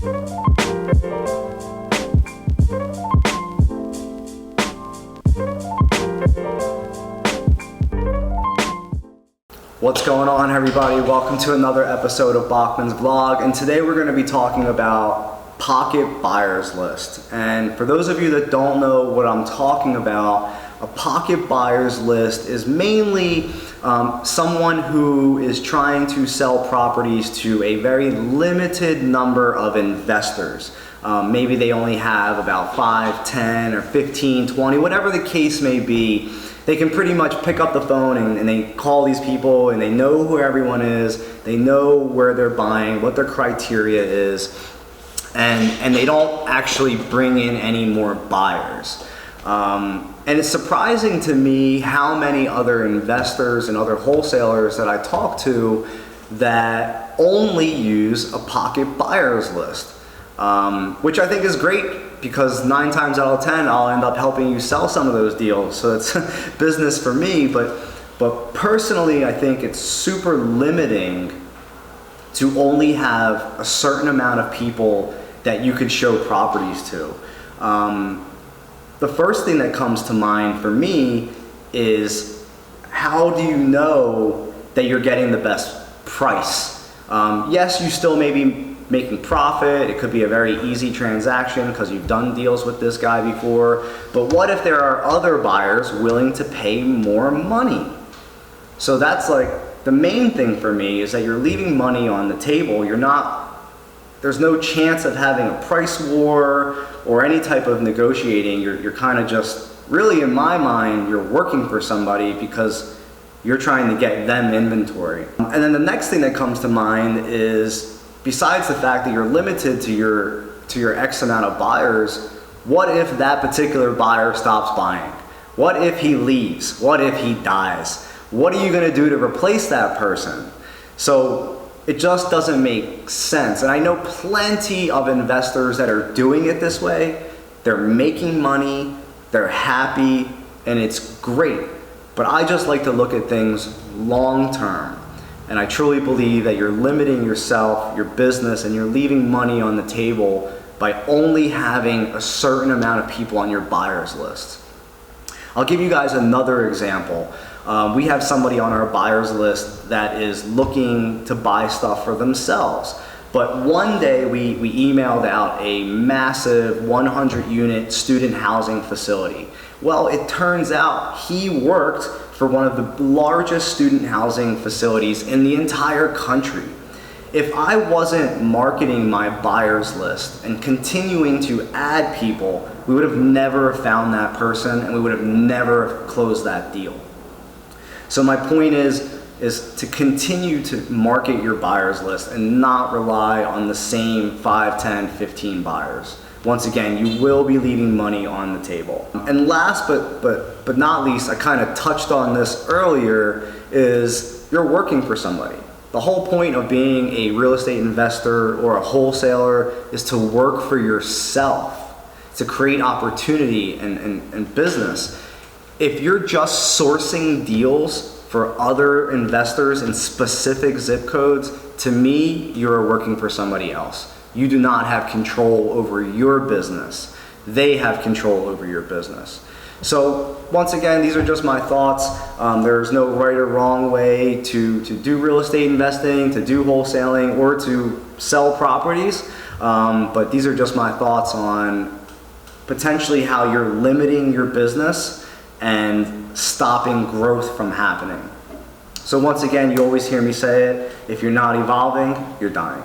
What's going on, everybody? Welcome to another episode of Bokman's Vlog, and today we're going to be talking about pocket buyers list. And for those of you that don't know what I'm talking about, a pocket buyers list is mainly someone who is trying to sell properties to a very limited number of investors. Maybe they only have about 5, 10, or 15, 20, whatever the case may be. They can pretty much pick up the phone and they call these people, and they know who everyone is, they know where they're buying, what their criteria is, and they don't actually bring in any more buyers. And it's surprising to me how many other investors and other wholesalers that I talk to that only use a pocket buyers list, which I think is great, because 9 times out of 10 I'll end up helping you sell some of those deals, so it's business for me. But personally, I think it's super limiting to only have a certain amount of people that you could show properties to. The first thing that comes to mind for me is, how do you know that you're getting the best price? Yes, you still may be making profit. It could be a very easy transaction because you've done deals with this guy before. But what if there are other buyers willing to pay more money? So that's like the main thing for me, is that you're leaving money on the table. There's no chance of having a price war or any type of negotiating. You're kind of just, really in my mind, you're working for somebody because you're trying to get them inventory. And then the next thing that comes to mind is, besides the fact that you're limited to your X amount of buyers, what if that particular buyer stops buying? What if he leaves? What if he dies? What are you going to do to replace that person? So it just doesn't make sense. And I know plenty of investors that are doing it this way. They're making money, they're happy, and it's great. But I just like to look at things long term. And I truly believe that you're limiting yourself, your business, and you're leaving money on the table by only having a certain amount of people on your buyers list. I'll give you guys another example. We have somebody on our buyers list that is looking to buy stuff for themselves. But one day we emailed out a massive 100-unit student housing facility. Well, it turns out he worked for one of the largest student housing facilities in the entire country. If I wasn't marketing my buyers list and continuing to add people, we would have never found that person, and we would have never closed that deal. So my point is to continue to market your buyers list and not rely on the same 5, 10, 15 buyers. Once again, you will be leaving money on the table. And last but not least, I kind of touched on this earlier, is you're working for somebody. The whole point of being a real estate investor or a wholesaler is to work for yourself, to create opportunity and business. If you're just sourcing deals for other investors in specific zip codes, to me, you're working for somebody else. You do not have control over your business. They have control over your business. So once again, these are just my thoughts. There's no right or wrong way to do real estate investing, to do wholesaling, or to sell properties. But these are just my thoughts on potentially how you're limiting your business and stopping growth from happening. So once again, you always hear me say it, if you're not evolving, you're dying.